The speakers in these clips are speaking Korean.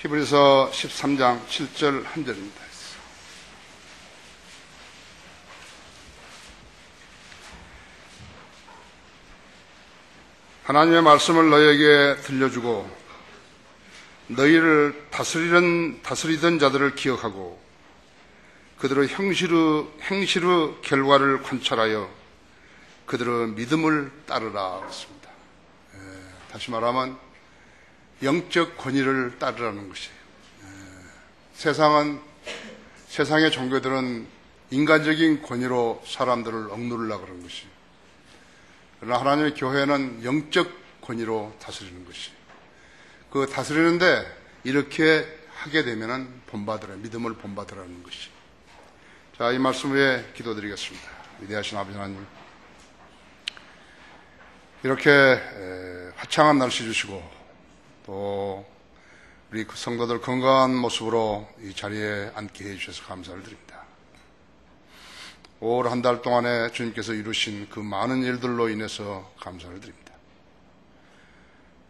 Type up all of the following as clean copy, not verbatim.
히브리서 13장 7절 한 절입니다. 하나님의 말씀을 너희에게 들려주고 너희를 다스리던 자들을 기억하고 그들의 행실의 결과를 관찰하여 그들의 믿음을 따르라 그랬습니다. 다시 말하면 영적 권위를 따르라는 것이에요. 세상의 종교들은 인간적인 권위로 사람들을 억누르려고 그런 것이에요. 그러나 하나님의 교회는 영적 권위로 다스리는 것이에요. 그 다스리는데 이렇게 하게 되면은 믿음을 본받으라는 것이에요. 자, 이 말씀 위에 기도드리겠습니다. 위대하신 아버지 하나님, 이렇게 화창한 날씨 주시고 또 우리 그 성도들 건강한 모습으로 이 자리에 앉게 해주셔서 감사를 드립니다. 올 한 달 동안에 주님께서 이루신 그 많은 일들로 인해서 감사를 드립니다.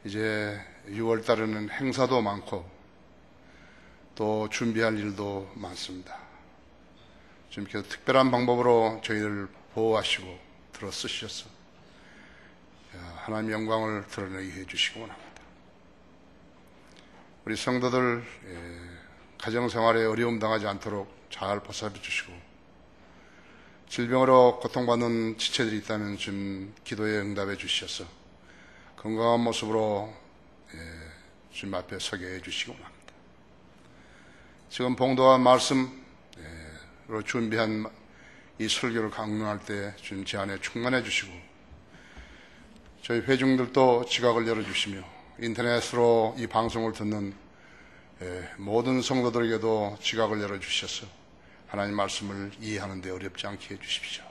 이제 6월 달에는 행사도 많고 또 준비할 일도 많습니다. 주님께서 특별한 방법으로 저희를 보호하시고 들어 쓰셔서 하나님의 영광을 드러내게 해주시기 원합니다. 우리 성도들 가정생활에 어려움 당하지 않도록 잘 보살펴 주시고 질병으로 고통받는 지체들이 있다면 좀 기도에 응답해 주셔서 건강한 모습으로 주님 앞에 서게 해 주시기 원합니다. 지금 봉독한 말씀으로 준비한 이 설교를 강론할 때 주님 제 안에 충만해 주시고 저희 회중들도 지각을 열어주시며 인터넷으로 이 방송을 듣는 모든 성도들에게도 지각을 열어주셔서 하나님 말씀을 이해하는 데 어렵지 않게 해주십시오.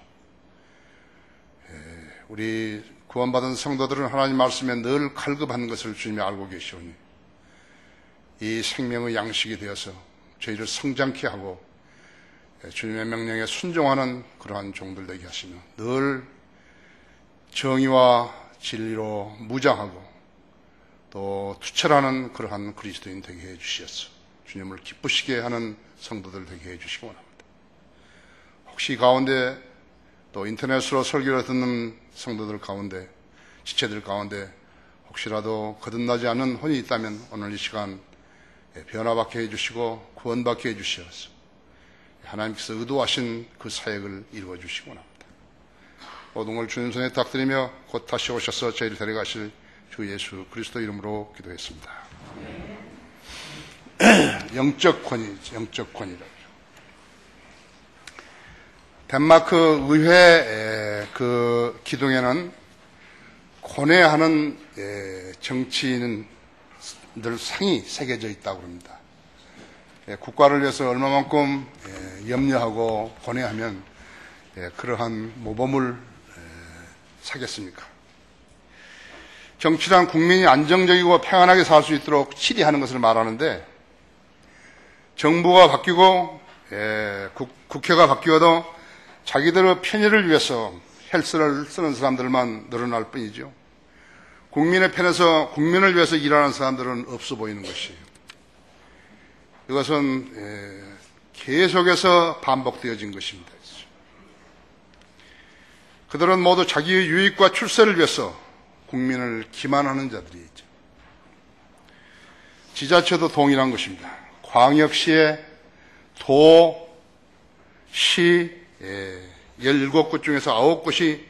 우리 구원받은 성도들은 하나님 말씀에 늘 갈급한 것을 주님이 알고 계시오니 이 생명의 양식이 되어서 저희를 성장케 하고 주님의 명령에 순종하는 그러한 종들 되게 하시며 늘 정의와 진리로 무장하고 또 투철하는 그러한 그리스도인 되게 해주시었어. 주님을 기쁘시게 하는 성도들 되게 해주시기 원합니다. 혹시 가운데 또 인터넷으로 설교를 듣는 성도들 가운데 지체들 가운데 혹시라도 거듭나지 않은 혼이 있다면 오늘 이 시간 변화받게 해주시고 구원받게 해주시어서 하나님께서 의도하신 그 사역을 이루어 주시기 원합니다. 모든 걸 주님 손에 탁드리며 곧 다시 오셔서 저희를 데려가실 주 예수 그리스도 이름으로 기도했습니다. 영적 권위라. 덴마크 의회 그 기둥에는 고뇌하는 정치인들 상이 새겨져 있다고 합니다. 국가를 위해서 얼마만큼 염려하고 고뇌하면 그러한 모범을 사겠습니까? 정치란 국민이 안정적이고 평안하게 살 수 있도록 치리하는 것을 말하는데 정부가 바뀌고 국회가 바뀌어도 자기들의 편의를 위해서 헬스를 쓰는 사람들만 늘어날 뿐이죠. 국민의 편에서 국민을 위해서 일하는 사람들은 없어 보이는 것이에요. 이것은 계속해서 반복되어진 것입니다. 그들은 모두 자기의 유익과 출세를 위해서 국민을 기만하는 자들이죠. 지자체도 동일한 것입니다. 광역시의 도, 시 17곳 중에서 9곳이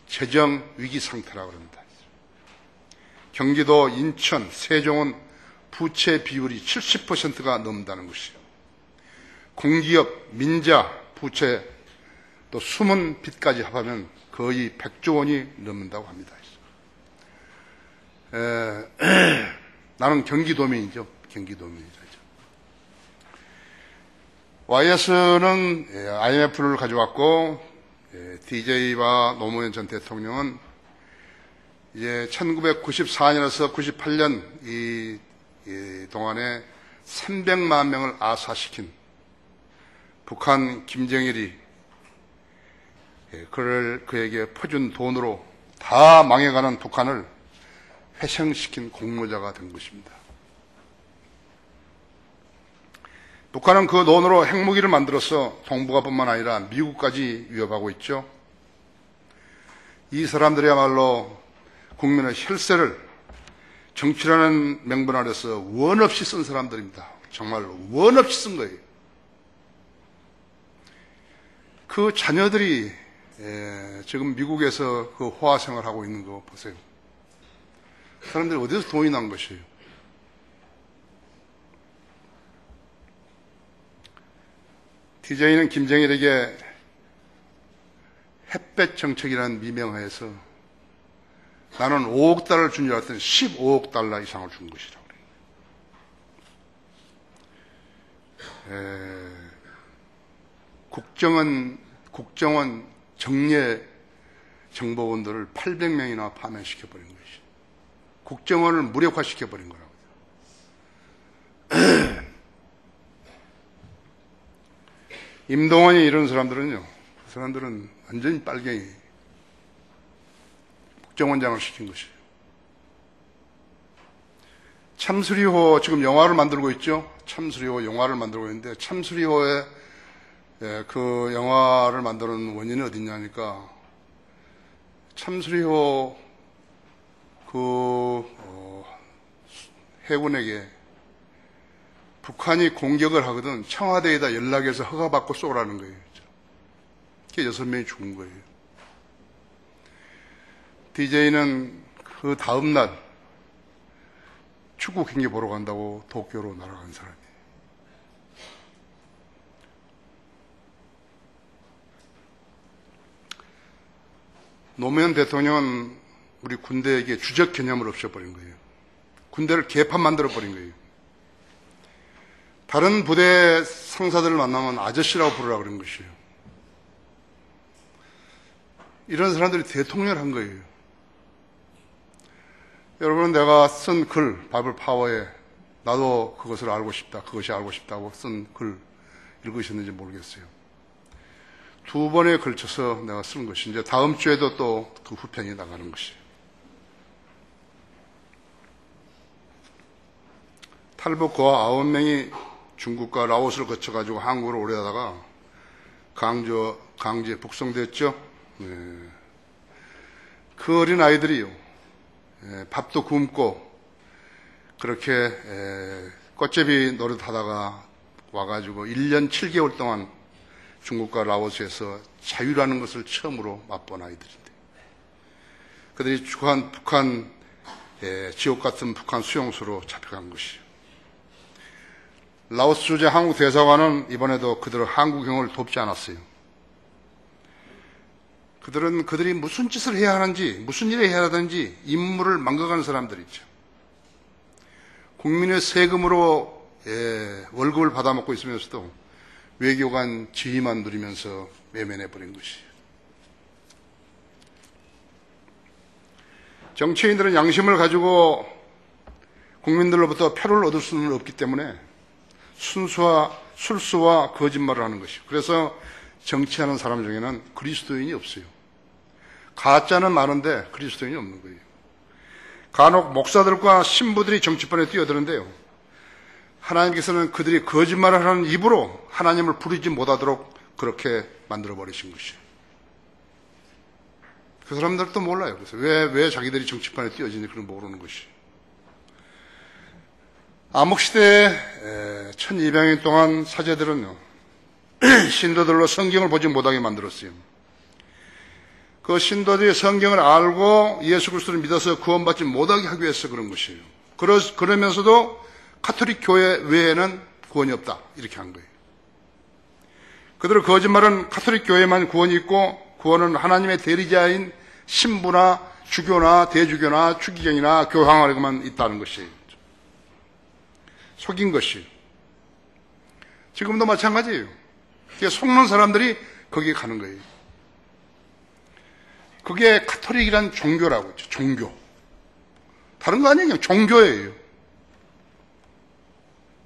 재정 위기 상태라고 합니다. 경기도, 인천, 세종은 부채 비율이 70%가 넘는다는 것이에요. 공기업, 민자, 부채, 또 숨은 빚까지 합하면 거의 100조 원이 넘는다고 합니다. 나는 경기도민이죠. 경기도민이죠. YS는 IMF를 가져왔고 DJ와 노무현 전 대통령은 이제 1994년에서 98년 이 동안에 300만 명을 아사시킨 북한 김정일이 그에게 퍼준 돈으로 다 망해가는 북한을 회생시킨 공로자가 된 것입니다. 북한은 그 논으로 핵무기를 만들어서 동북아뿐만 아니라 미국까지 위협하고 있죠. 이 사람들이야말로 국민의 혈세를 정치라는 명분 아래서 원 없이 쓴 사람들입니다. 정말로 원 없이 쓴 거예요. 그 자녀들이 지금 미국에서 그 호화 생활하고 있는 거 보세요. 사람들이 어디서 돈이 난 것이에요? DJ는 김정일에게 햇볕 정책이라는 미명하에서 나는 5억 달러를 준 줄 알았더니 15억 달러 이상을 준 것이라고 그래요. 국정원 정례 정보원들을 800명이나 파면시켜버린 것이. 국정원을 무력화시켜버린 거라고요. 임동원이 이런 사람들은요, 그 사람들은 완전히 빨갱이. 국정원장을 시킨 것이에요. 참수리호 지금 영화를 만들고 있죠. 참수리호 영화를 만들고 있는데 참수리호의 그 영화를 만드는 원인이 어딨냐니까 참수리호 해군에게 북한이 공격을 하거든 청와대에다 연락해서 허가받고 쏘라는 거예요. 그게 6명이 죽은 거예요. DJ는 그 다음날 축구 경기 보러 간다고 도쿄로 날아간 사람이에요. 노무현 대통령은 우리 군대에게 주적 개념을 없애버린 거예요. 군대를 개판 만들어버린 거예요. 다른 부대 상사들을 만나면 아저씨라고 부르라고 그런 것이에요. 이런 사람들이 대통령을 한 거예요. 여러분, 내가 쓴 글, 바이블 파워에 나도 그것을 알고 싶다, 그것이 알고 싶다고 쓴 글 읽으셨는지 모르겠어요. 2번에 걸쳐서 내가 쓴 것이 이제 다음 주에도 또 그 후편이 나가는 것이에요. 탈북과 9명이 중국과 라오스를 거쳐가지고 한국으로 오려다가 강제 북송됐죠. 네. 그 어린 아이들이요, 밥도 굶고 그렇게 꽃제비 노릇하다가 와가지고 1년 7개월 동안 중국과 라오스에서 자유라는 것을 처음으로 맛본 아이들인데, 그들이 북한 지옥 같은 북한 수용소로 잡혀간 것이요. 라오스 주재 한국 대사관은 이번에도 그들의 한국형을 돕지 않았어요. 그들이 무슨 짓을 해야 하는지, 무슨 일을 해야 하든지 임무를 망각하는 사람들이죠. 국민의 세금으로 월급을 받아먹고 있으면서도 외교관 지위만 누리면서 외면해버린 것이에요. 정치인들은 양심을 가지고 국민들로부터 표를 얻을 수는 없기 때문에 술수와 거짓말을 하는 것이에요. 그래서 정치하는 사람 중에는 그리스도인이 없어요. 가짜는 많은데 그리스도인이 없는 거예요. 간혹 목사들과 신부들이 정치판에 뛰어드는데요, 하나님께서는 그들이 거짓말을 하는 입으로 하나님을 부르지 못하도록 그렇게 만들어버리신 것이에요. 그 사람들도 몰라요. 그래서 왜 자기들이 정치판에 뛰어지는지 그걸 모르는 것이에요. 암흑시대에 1200년 동안 사제들은요, 신도들로 성경을 보지 못하게 만들었어요. 그 신도들이 성경을 알고 예수 그리스도를 믿어서 구원받지 못하게 하기 위해서 그런 것이에요. 그러면서도 가톨릭 교회 외에는 구원이 없다, 이렇게 한 거예요. 그들의 거짓말은 가톨릭 교회만 구원이 있고 구원은 하나님의 대리자인 신부나 주교나 대주교나 추기경이나 교황에게만 있다는 것이에요. 속인 것이에요. 지금도 마찬가지예요. 속는 사람들이 거기에 가는 거예요. 그게 가톨릭이란 종교라고 했죠. 종교. 다른 거 아니에요. 종교예요.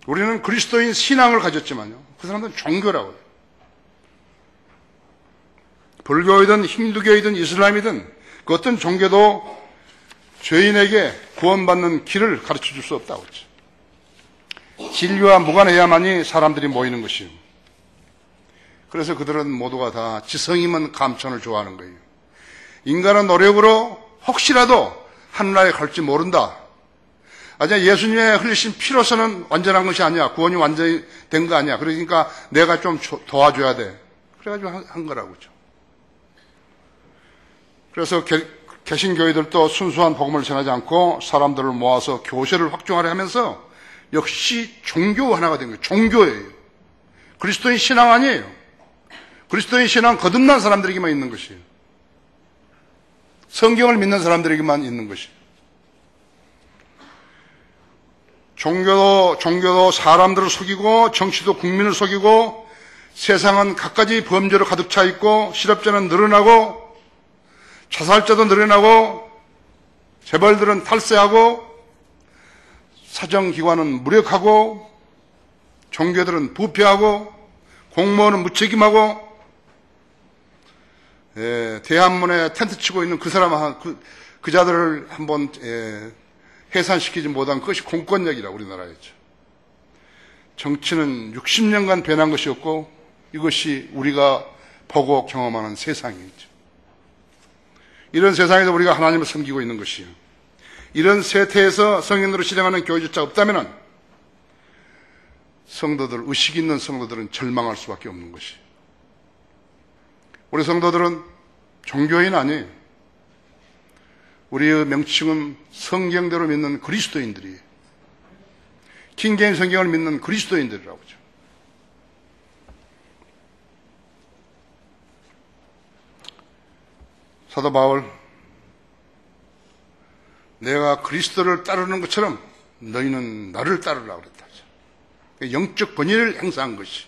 우리는 그리스도인 신앙을 가졌지만요, 그 사람들은 종교라고 해요. 불교이든 힌두교이든 이슬람이든 그 어떤 종교도 죄인에게 구원받는 길을 가르쳐 줄 수 없다고 했죠. 진리와 무관해야만이 사람들이 모이는 것이요. 그래서 그들은 모두가 다 지성이면 감천을 좋아하는 거예요. 인간은 노력으로 혹시라도 하늘나라에 갈지 모른다. 아니야, 예수님의 흘리신 피로서는 완전한 것이 아니야. 구원이 완전히 된 거 아니야. 그러니까 내가 좀 도와줘야 돼. 그래가지고 한 거라고. 그래서 개신교회들도 순수한 복음을 전하지 않고 사람들을 모아서 교세를 확충하려 하면서 역시 종교 하나가 된 거예요. 종교예요. 그리스도인 신앙 아니에요. 그리스도인 신앙 거듭난 사람들에게만 있는 것이에요. 성경을 믿는 사람들에게만 있는 것이에요. 종교도 사람들을 속이고 정치도 국민을 속이고 세상은 갖가지 범죄로 가득 차 있고 실업자는 늘어나고 자살자도 늘어나고 재벌들은 탈세하고 사정기관은 무력하고 종교들은 부패하고 공무원은 무책임하고 대한문에 텐트 치고 있는 그 자들을 한번 해산시키지 못한 그것이 공권력이라 우리나라였죠. 정치는 60년간 변한 것이었고 이것이 우리가 보고 경험하는 세상이죠. 이런 세상에서 우리가 하나님을 섬기고 있는 것이요. 이런 세태에서 성인으로 실행하는 교회조차 없다면 성도들, 의식 있는 성도들은 절망할 수밖에 없는 것이에요. 우리 성도들은 종교인 아니에요. 우리의 명칭은 성경대로 믿는 그리스도인들이에요. 킹제임스 성경을 믿는 그리스도인들이라고 하죠. 사도 바울, 내가 그리스도를 따르는 것처럼 너희는 나를 따르라고 그랬다. 영적 권위를 행사한 것이.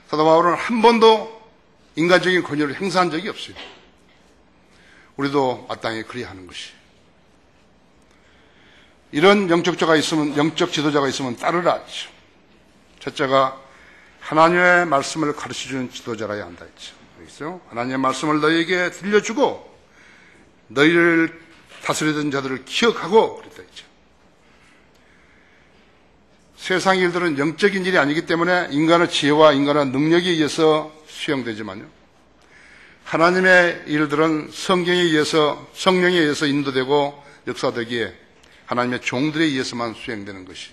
사도 바울은 한 번도 인간적인 권위를 행사한 적이 없어요. 우리도 마땅히 그리하는 것이. 이런 영적 지도자가 있으면 따르라. 첫째가 하나님의 말씀을 가르쳐주는 지도자라야 한다 했죠. 그렇죠? 하나님의 말씀을 너희에게 들려주고 너희를 다스리던 자들을 기억하고 그랬다 했죠. 세상 일들은 영적인 일이 아니기 때문에 인간의 지혜와 인간의 능력에 의해서 수행되지만요. 하나님의 일들은 성경에 의해서, 성령에 의해서 인도되고 역사되기에 하나님의 종들에 의해서만 수행되는 것이.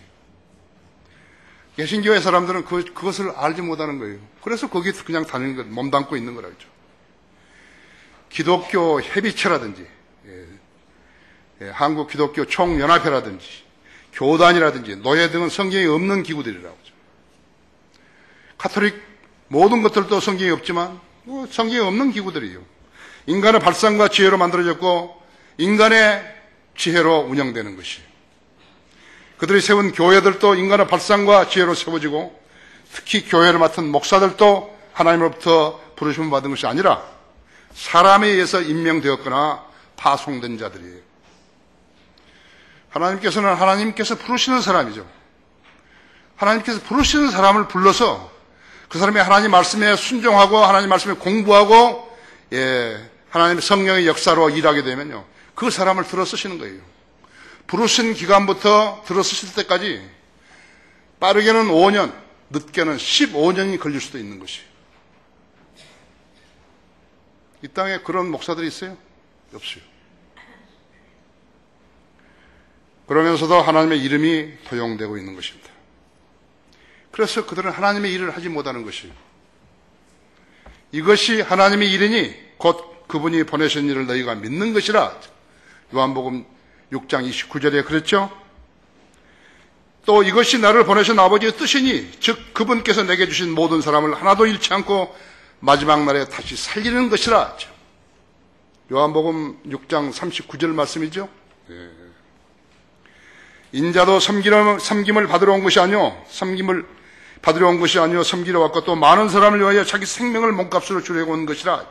개신교회 사람들은 그것을 알지 못하는 거예요. 그래서 거기 그냥 다니는 것, 몸담고 있는 거라죠. 기독교 협의체라든지, 한국 기독교 총연합회라든지, 교단이라든지, 노예 등은 성경이 없는 기구들이라고 하죠. 카톨릭 모든 것들도 성경이 없지만, 성경이 없는 기구들이에요. 인간의 발상과 지혜로 만들어졌고, 인간의 지혜로 운영되는 것이에요. 그들이 세운 교회들도 인간의 발상과 지혜로 세워지고 특히 교회를 맡은 목사들도 하나님으로부터 부르심을 받은 것이 아니라 사람에 의해서 임명되었거나 파송된 자들이에요. 하나님께서 부르시는 사람이죠. 하나님께서 부르시는 사람을 불러서 그 사람이 하나님 말씀에 순종하고 하나님 말씀에 공부하고 하나님의 성령의 역사로 일하게 되면요. 그 사람을 들어 쓰시는 거예요. 부르신 기간부터 들어 쓰실 때까지 빠르게는 5년, 늦게는 15년이 걸릴 수도 있는 것이에요. 이 땅에 그런 목사들이 있어요? 없어요. 그러면서도 하나님의 이름이 도용되고 있는 것입니다. 그래서 그들은 하나님의 일을 하지 못하는 것이에요. 이것이 하나님의 일이니 곧 그분이 보내신 일을 너희가 믿는 것이라. 요한복음 6장 29절에 그랬죠. 또 이것이 나를 보내신 아버지의 뜻이니 즉 그분께서 내게 주신 모든 사람을 하나도 잃지 않고 마지막 날에 다시 살리는 것이라. 요한복음 6장 39절 말씀이죠. 인자도 섬김을 받으러 온 것이 아니요 섬김을 받으러 온 것이 아니요 섬기러 왔고 또 많은 사람을 위하여 자기 생명을 몸값으로 주려고 온 것이라.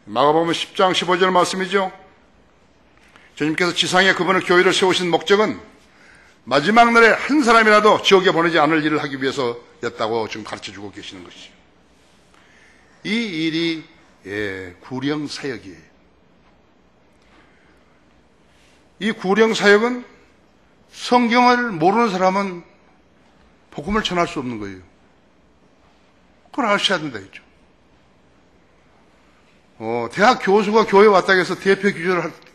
마가복음 10장 15절 말씀이죠. 주님께서 지상에 그분의 교회를 세우신 목적은 마지막 날에 한 사람이라도 지옥에 보내지 않을 일을 하기 위해서였다고 지금 가르쳐주고 계시는 것이죠. 이 일이 구령사역이에요. 이 구령사역은 성경을 모르는 사람은 복음을 전할 수 없는 거예요. 그걸 아셔야 된다 했죠. 대학 교수가 교회에 왔다고 해서 대표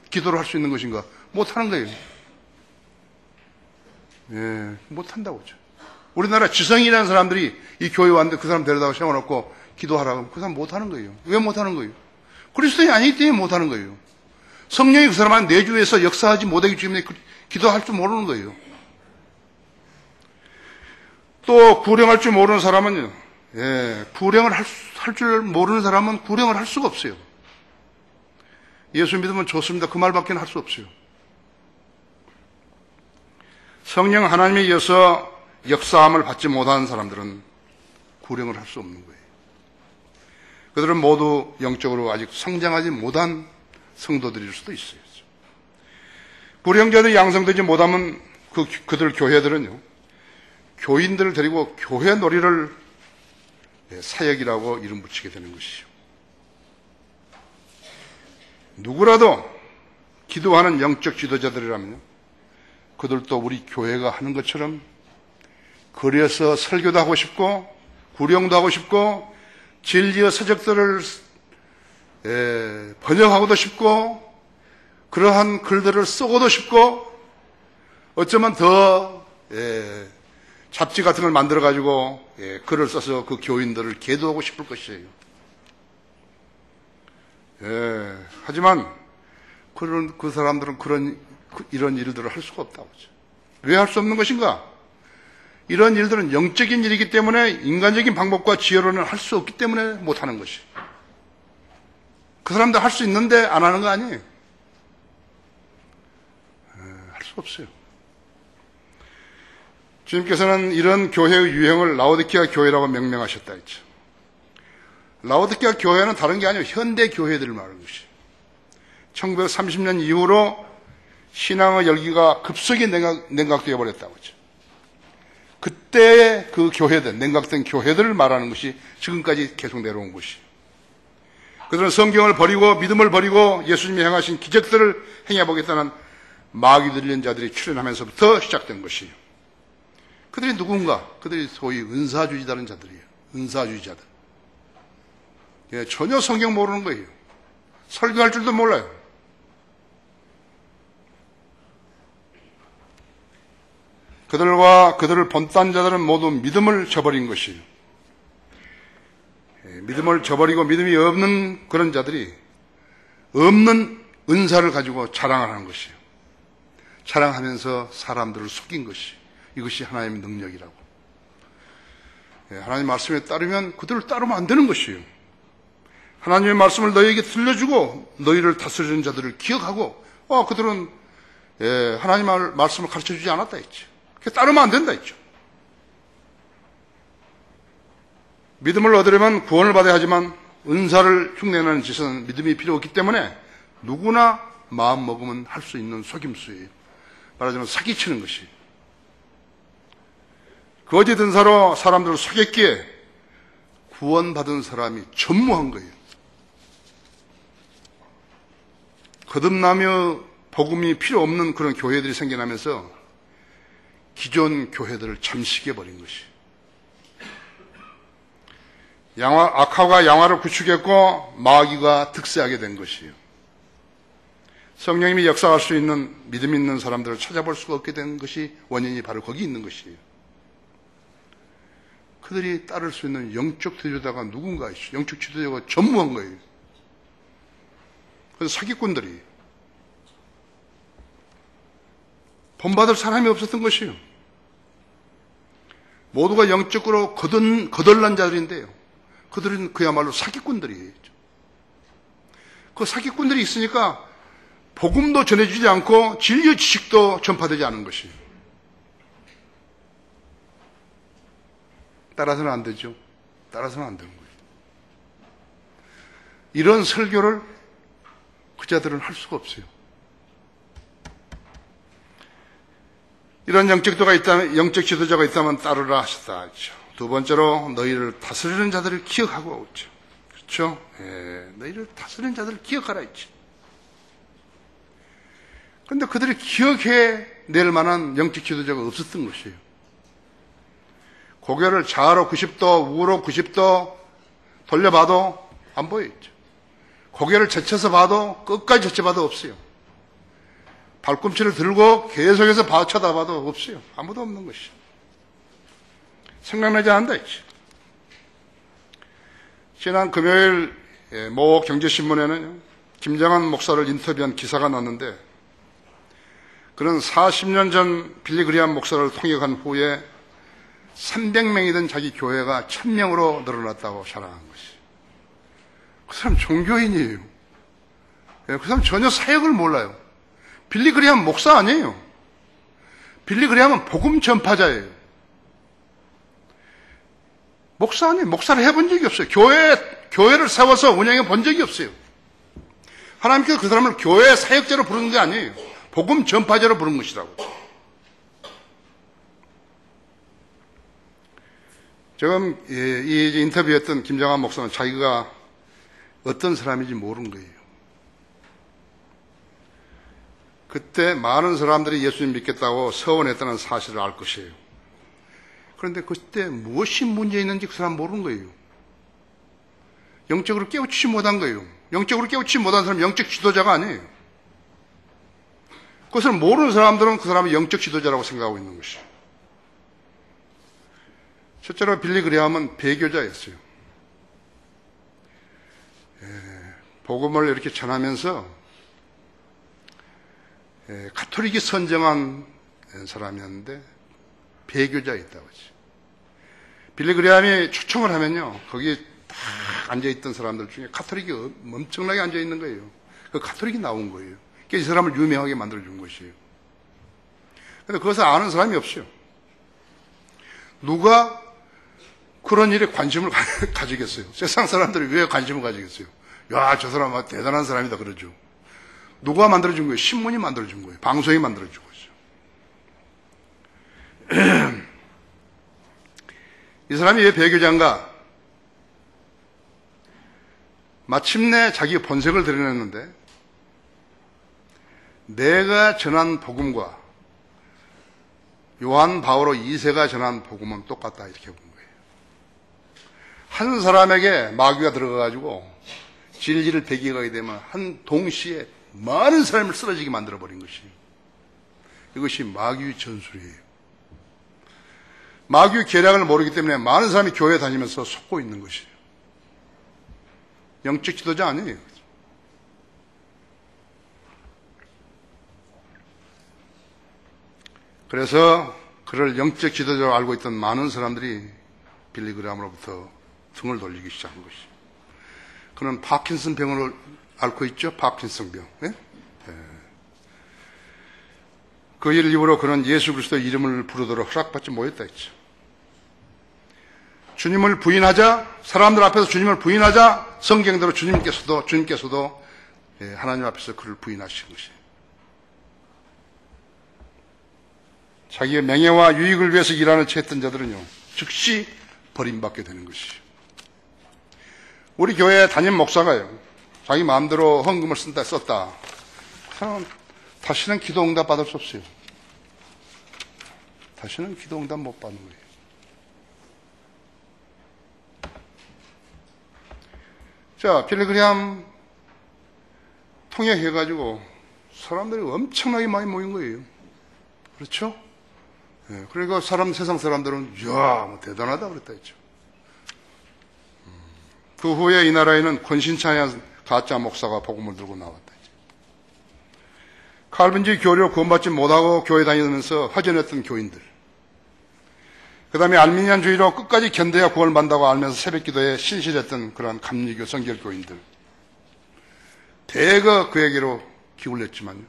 기도를 할 수 있는 것인가? 못하는 거예요. 예, 못한다고 하죠. 우리나라 지성이라는 사람들이 이 교회에 왔는데 그 사람 데려다가 세워놓고 기도하라고 그 사람 못하는 거예요. 왜 못하는 거예요? 그리스도인이 아니기 때문에 못하는 거예요. 성령이 그 사람한테 내주에서 역사하지 못하기 때문에 기도할 줄 모르는 거예요. 또 구령할 줄 모르는 사람은요. 예, 구령을 할 줄 모르는 사람은 구령을 할 수가 없어요. 예수 믿으면 좋습니다. 그 말밖에 할 수 없어요. 성령 하나님에 의해서 역사함을 받지 못하는 사람들은 구령을 할 수 없는 거예요. 그들은 모두 영적으로 아직 성장하지 못한 성도들일 수도 있어요. 구령자들이 양성되지 못하면 그들 교회들은요, 교인들을 데리고 교회 놀이를 사역이라고 이름 붙이게 되는 것이죠. 누구라도 기도하는 영적 지도자들이라면요, 그들도 우리 교회가 하는 것처럼 거리에서 설교도 하고 싶고 구령도 하고 싶고 진리의 서적들을 번역하고도 싶고 그러한 글들을 쓰고도 싶고 어쩌면 더 잡지 같은 걸 만들어가지고 글을 써서 그 교인들을 계도하고 싶을 것이에요. 하지만 그 사람들은 이런 일들을 할 수가 없다고 하죠. 왜 할 수 없는 것인가? 이런 일들은 영적인 일이기 때문에 인간적인 방법과 지혜로는 할 수 없기 때문에 못하는 것이에요. 그 사람도 할 수 있는데 안 하는 거 아니에요. 할 수 없어요. 주님께서는 이런 교회의 유형을 라오디게아 교회라고 명명하셨다 했죠. 라오디게아 교회는 다른 게 아니에요. 현대 교회들을 말하는 것이에요. 1930년 이후로 신앙의 열기가 급속히 냉각되어 버렸다고 하죠. 그때의 그 교회들, 냉각된 교회들을 말하는 것이 지금까지 계속 내려온 것이에요. 그들은 성경을 버리고 믿음을 버리고 예수님이 행하신 기적들을 행해보겠다는 마귀 들린 자들이 출현하면서부터 시작된 것이에요. 그들이 누군가? 그들이 소위 은사주의자는 자들이에요. 은사주의자들. 전혀 성경 모르는 거예요. 설교할 줄도 몰라요. 그들과 그들을 본딴 자들은 모두 믿음을 저버린 것이에요. 믿음을 저버리고 믿음이 없는 그런 자들이 없는 은사를 가지고 자랑을 하는 것이에요. 자랑하면서 사람들을 속인 것이에요. 이것이 하나님의 능력이라고. 하나님의 말씀에 따르면 그들을 따르면 안 되는 것이에요. 하나님의 말씀을 너희에게 들려주고 너희를 다스리는 자들을 기억하고 그들은 하나님의 말씀을 가르쳐주지 않았다 했죠. 따르면 안 된다 했죠. 믿음을 얻으려면 구원을 받아야 하지만 은사를 흉내내는 짓은 믿음이 필요 없기 때문에 누구나 마음 먹으면 할 수 있는 속임수예요. 말하자면 사기치는 것이에요. 거짓 은사로 사람들을 속였기에 구원받은 사람이 전무한 거예요. 거듭나며 복음이 필요 없는 그런 교회들이 생겨나면서 기존 교회들을 잠식해버린 것이에요. 악화가 양화를 구축했고 마귀가 득세하게 된 것이에요. 성령님이 역사할 수 있는 믿음 있는 사람들을 찾아볼 수가 없게 된 것이 원인이 바로 거기 있는 것이에요. 그들이 따를 수 있는 영적 지도자가 누군가 있어요. 영적 지도자가 전무한 거예요. 그래서 사기꾼들이 본받을 사람이 없었던 것이에요. 모두가 영적으로 거덜난 자들인데요. 그들은 그야말로 사기꾼들이에요. 그 사기꾼들이 있으니까 복음도 전해주지 않고 진리의 지식도 전파되지 않은 것이에요. 따라서는 안 되죠. 따라서는 안 되는 거예요. 이런 설교를 그 자들은 할 수가 없어요. 이런 영적 지도자가 있다면 따르라 하셨다 하죠. 두 번째로 너희를 다스리는 자들을 기억하고 있죠. 그렇죠? 너희를 다스리는 자들을 기억하라 했죠. 그런데 그들이 기억해낼 만한 영적 지도자가 없었던 것이에요. 고개를 좌로 90도, 우로 90도 돌려봐도 안 보여있죠. 고개를 젖혀서 봐도 끝까지 젖혀봐도 없어요. 발꿈치를 들고 계속해서 쳐다봐도 없어요. 아무도 없는 것이죠. 생각나지 않는다 했죠. 지난 금요일 모 경제신문에는 김정한 목사를 인터뷰한 기사가 났는데, 그는 40년 전 빌리 그리함 목사를 통역한 후에 300명이던 자기 교회가 1000명으로 늘어났다고 자랑한 것이. 그 사람 종교인이에요. 그 사람 전혀 사역을 몰라요. 빌리 그리함 목사 아니에요. 빌리 그리함은 복음 전파자예요. 목사 아니에요. 목사를 해본 적이 없어요. 교회를 세워서 운영해 본 적이 없어요. 하나님께서 그 사람을 교회 사역자로 부르는 게 아니에요. 복음 전파자로 부른 것이라고. 지금 이 인터뷰했던 김정한 목사는 자기가 어떤 사람인지 모르는 거예요. 그때 많은 사람들이 예수님 믿겠다고 서원했다는 사실을 알 것이에요. 그런데 그때 무엇이 문제 있는지 그 사람 모르는 거예요. 영적으로 깨우치지 못한 거예요. 영적으로 깨우치지 못한 사람은 영적 지도자가 아니에요. 그것을 모르는 사람들은 그 사람이 영적 지도자라고 생각하고 있는 것이에요. 실제로 빌리 그리함은 배교자였어요. 복음을 이렇게 전하면서 가톨릭이 선정한 사람이었는데 배교자였다고 하죠. 빌리 그리함이 초청을 하면요, 거기 다 앉아있던 사람들 중에 가톨릭이 엄청나게 앉아있는 거예요. 그 가톨릭이 나온 거예요. 그래서 이 사람을 유명하게 만들어준 것이에요. 그런데 그것을 아는 사람이 없어요. 누가 그런 일에 관심을 가지겠어요? 세상 사람들이 왜 관심을 가지겠어요? 야, 저 사람 대단한 사람이다 그러죠. 누가 만들어준 거예요? 신문이 만들어준 거예요. 방송이 만들어준 거죠. 이 사람이 왜 배교자인가? 마침내 자기 본색을 드러냈는데, 내가 전한 복음과 요한 바오로 2세가 전한 복음은 똑같다, 이렇게 본 거예요. 한 사람에게 마귀가 들어가가지고 진리를 배기하게 되면 한 동시에 많은 사람을 쓰러지게 만들어버린 것이에요. 이것이 마귀의 전술이에요. 마귀의 계략을 모르기 때문에 많은 사람이 교회에 다니면서 속고 있는 것이에요. 영적 지도자 아니에요. 그래서 그를 영적 지도자로 알고 있던 많은 사람들이 빌리 그리함으로부터 등을 돌리기 시작한 것이죠. 그는 파킨슨 병을 앓고 있죠. 파킨슨 병. 네? 그 일 이후로 그는 예수 그리스도의 이름을 부르도록 허락받지 못했다 했죠. 주님을 부인하자, 사람들 앞에서 주님을 부인하자, 성경대로 주님께서도 하나님 앞에서 그를 부인하신 것이에요. 자기의 명예와 유익을 위해서 일하는 채 했던 자들은요, 즉시 버림받게 되는 것이죠. 우리 교회 담임 목사가요, 자기 마음대로 헌금을 썼다. 그 사람은 다시는 기도 응답 받을 수 없어요. 다시는 기도 응답 못 받는 거예요. 자, 빌리 그리함 통역해가지고 사람들이 엄청나게 많이 모인 거예요. 그렇죠? 네, 그러니까 세상 사람들은, 이야, 뭐 대단하다 그랬다 했죠. 그 후에 이 나라에는 권신창한 가짜 목사가 복음을 들고 나왔다 했죠. 칼빈주의 교리로 구원받지 못하고 교회 다니면서 허전했던 교인들. 그 다음에 알미니안주의로 끝까지 견뎌야 구원받는다고 알면서 새벽기도에 신실했던 그러한 감리교 성결교인들. 대거 그에게로 기울였지만요.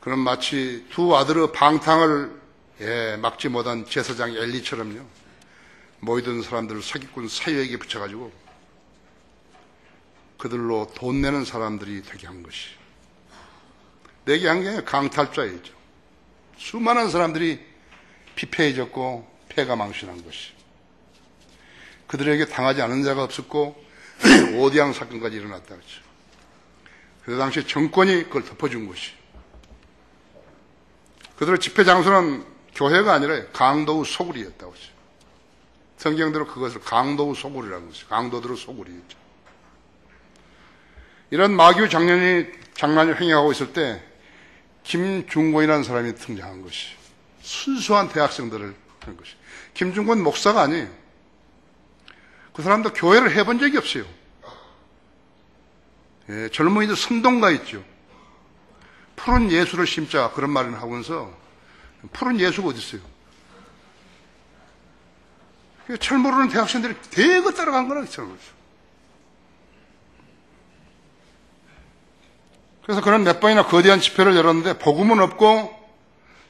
그는 마치 두 아들의 방탕을 막지 못한 제사장 엘리처럼요. 모이던 사람들을 사기꾼 사유에게 붙여가지고 그들로 돈 내는 사람들이 되게 한 것이. 내게 한 게 강탈자이죠. 수많은 사람들이 피폐해졌고 폐가 망신한 것이. 그들에게 당하지 않은 자가 없었고 오디앙 사건까지 일어났다 그랬죠. 그 당시 정권이 그걸 덮어준 것이. 그들의 집회 장소는 교회가 아니라 강도의 소굴이었다고 하죠. 성경대로 그것을 강도의 소굴이라고 하죠. 강도들의 소굴이었죠. 이런 마귀의 장난을 행해하고 있을 때 김중권이라는 사람이 등장한 것이. 순수한 대학생들을 하는 것이. 김중권 목사가 아니에요. 그 사람도 교회를 해본 적이 없어요. 예, 젊은이들 선동가 있죠. 푸른 예수를 심자 그런 말을 하면서 푸른 예수가 어디 있어요? 철 모르는 대학생들이 대거 따라간 거라 했잖아요. 그래서 그런 몇 번이나 거대한 집회를 열었는데 복음은 없고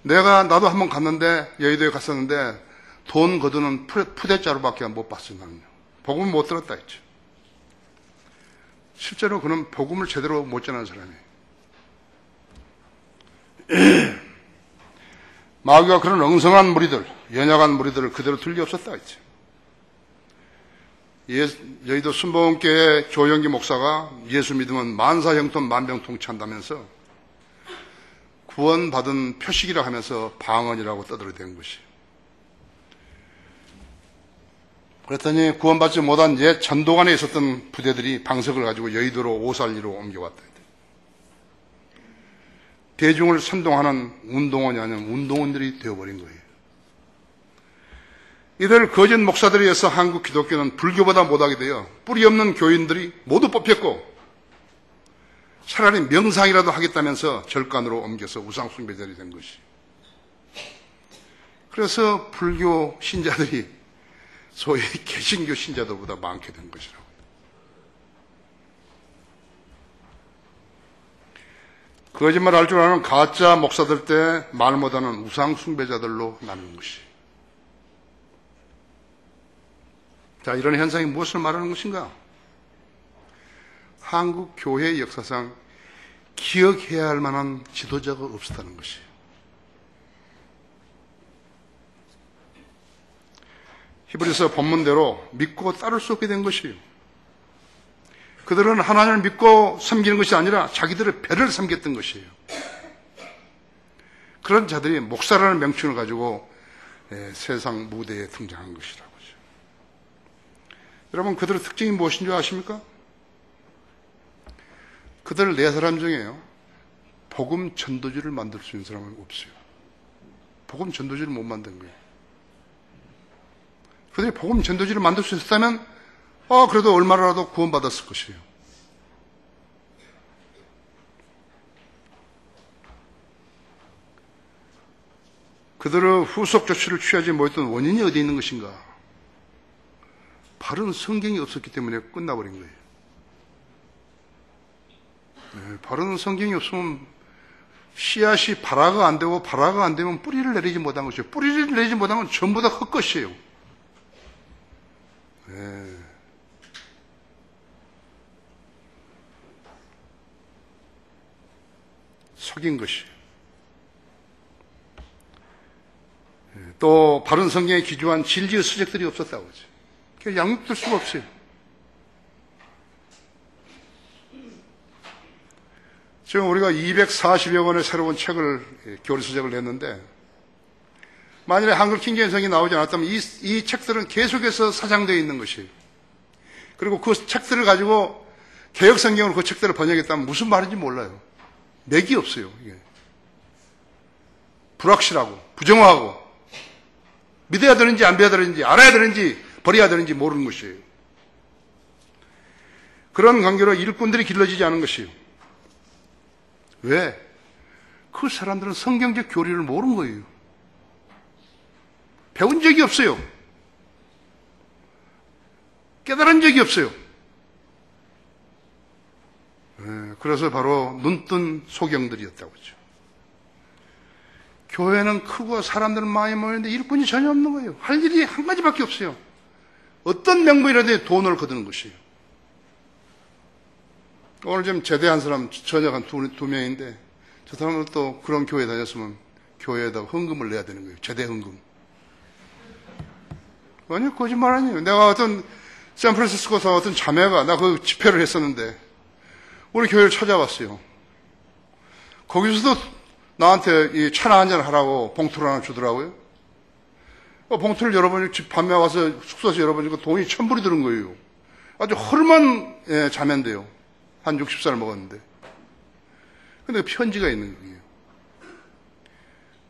나도 한번 갔는데 여의도에 갔었는데 돈 거두는 푸대자루밖에 못 봤어요. 나는요. 복음을 못 들었다 했죠. 실제로 그는 복음을 제대로 못 전하는 사람이에요. 마귀가 그런 엉성한 무리들, 연약한 무리들을 그대로 둘리 없었다 했죠. 여의도 순복음교회 조영기 목사가 예수 믿으면 만사형통 만병통치한다면서 구원받은 표식이라 하면서 방언이라고 떠들어댄 것이. 그랬더니 구원받지 못한 옛 전도관에 있었던 부대들이 방석을 가지고 여의도로 오살리로 옮겨왔다. 대중을 선동하는 운동원이 아닌 운동원들이 되어버린 거예요. 이들 거짓 목사들에 의해서 한국 기독교는 불교보다 못하게 되어 뿌리 없는 교인들이 모두 뽑혔고 차라리 명상이라도 하겠다면서 절간으로 옮겨서 우상숭배자들이 된 것이. 그래서 불교 신자들이 소위 개신교 신자들보다 많게 된 것이라고. 거짓말 할 줄 아는 가짜 목사들 때 말 못하는 우상숭배자들로 나눈 것이. 자, 이런 현상이 무엇을 말하는 것인가? 한국 교회 역사상 기억해야 할 만한 지도자가 없었다는 것이에요. 히브리서 본문대로 믿고 따를 수 없게 된 것이에요. 그들은 하나님을 믿고 섬기는 것이 아니라 자기들의 배를 섬겼던 것이에요. 그런 자들이 목사라는 명칭을 가지고 세상 무대에 등장한 것이라고요. 여러분, 그들의 특징이 무엇인 줄 아십니까? 그들 네 사람 중에요, 복음 전도지를 만들 수 있는 사람은 없어요. 복음 전도지를 못 만든 거예요. 그들이 복음 전도지를 만들 수 있었다면 그래도 얼마라도 구원받았을 것이에요. 그들의 후속 조치를 취하지 못했던 원인이 어디 있는 것인가? 바른 성경이 없었기 때문에 끝나버린 거예요. 네, 바른 성경이 없으면 씨앗이 발화가 안 되고 발화가 안 되면 뿌리를 내리지 못한 것이에요. 뿌리를 내리지 못하면 전부 다 헛것이에요. 네. 속인 것이에요. 또 바른 성경에 기초한 진리의 서적들이 없었다고 하죠. 그래서 양육될 수가 없어요. 지금 우리가 240여 권의 새로운 책을 교리 서적을 냈는데 만일에 한글 킹제임성이 나오지 않았다면 이 책들은 계속해서 사장되어 있는 것이에요. 그리고 그 책들을 가지고 개혁 성경으로 그 책들을 번역했다면 무슨 말인지 몰라요. 맥이 없어요. 이게. 불확실하고 부정하고 믿어야 되는지 안 믿어야 되는지 알아야 되는지 버려야 되는지 모르는 것이에요. 그런 관계로 일꾼들이 길러지지 않은 것이에요. 왜? 그 사람들은 성경적 교리를 모르는 거예요. 배운 적이 없어요. 깨달은 적이 없어요. 그래서 바로 눈뜬 소경들이었다고 하죠. 교회는 크고 사람들은 많이 모이는데 일꾼이 전혀 없는 거예요. 할 일이 한 가지밖에 없어요. 어떤 명분이라도 돈을 거두는 것이에요. 오늘 지금 제대한 사람 저녁 두 명인데 저 사람은 또 그런 교회 다녔으면 교회에다 헌금을 내야 되는 거예요. 제대 헌금. 아니, 거짓말 아니에요. 내가 어떤 샌프란시스코에서 어떤 자매가 나 그 집회를 했었는데 우리 교회를 찾아왔어요. 거기서도 나한테 이 차나 한잔 하라고 봉투를 하나 주더라고요. 봉투를 열어보니까 집 밤에 와서 숙소에서 열어보니까 돈이 1,000불이 들은 거예요. 아주 허름한 자매인데요. 한 60살 먹었는데. 근데 편지가 있는 거예요.